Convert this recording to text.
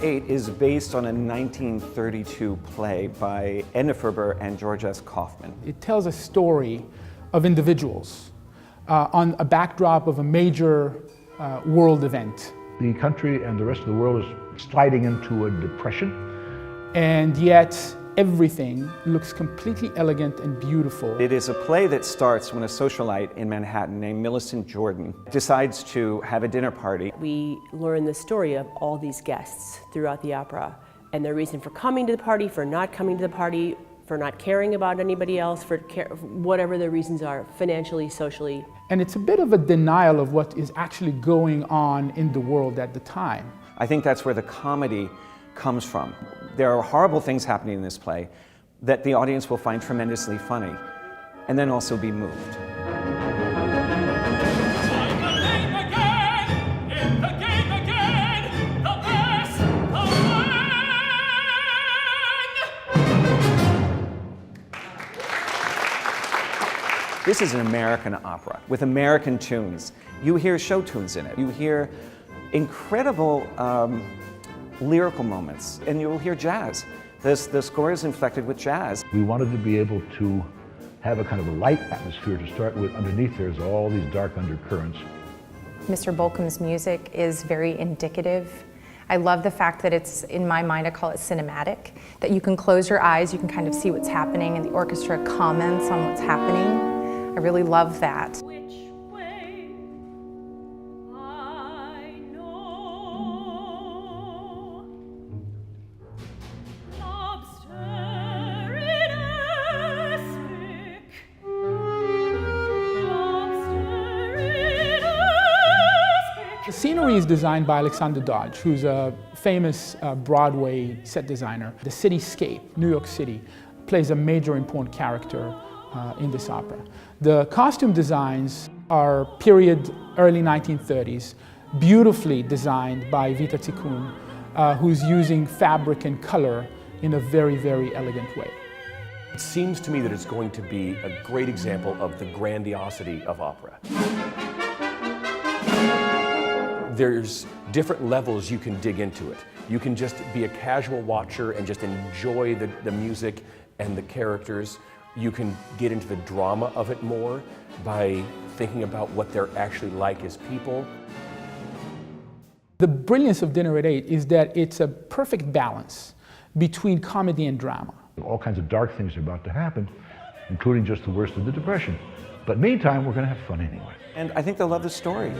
at 8 is based on a 1932 play by Edna Ferber and George S. Kaufman. It tells a story of individuals on a backdrop of a major world event. The country and the rest of the world is sliding into a depression. And yet everything looks completely elegant and beautiful. It is a play that starts when a socialite in Manhattan named Millicent Jordan decides to have a dinner party. We learn the story of all these guests throughout the opera and their reason for coming to the party, for not coming to the party, for not caring about anybody else, for whatever their reasons are, financially, socially. And it's a bit of a denial of what is actually going on in the world at the time. I think that's where the comedy comes from. There are horrible things happening in this play that the audience will find tremendously funny and then also be moved. This is an American opera with American tunes. You hear show tunes in it. You hear incredible lyrical moments, and you'll hear jazz. The score is inflected with jazz. We wanted to be able to have a kind of a light atmosphere to start with. Underneath there's all these dark undercurrents. Mr. Bolcom's music is very indicative. I love the fact that it's, in my mind, I call it cinematic, that you can close your eyes, you can kind of see what's happening, and the orchestra comments on what's happening. I really love that. The scenery is designed by Alexander Dodge, who's a famous Broadway set designer. The cityscape, New York City, plays a major important character in this opera. The costume designs are period early 1930s, beautifully designed by Vita Tikkun, who's using fabric and color in a very, very elegant way. It seems to me that it's going to be a great example of the grandiosity of opera. There's different levels you can dig into it. You can just be a casual watcher and just enjoy the music and the characters. You can get into the drama of it more by thinking about what they're actually like as people. The brilliance of Dinner at 8 is that it's a perfect balance between comedy and drama. All kinds of dark things are about to happen, including just the worst of the Depression. But meantime, we're going to have fun anyway. And I think they'll love the story.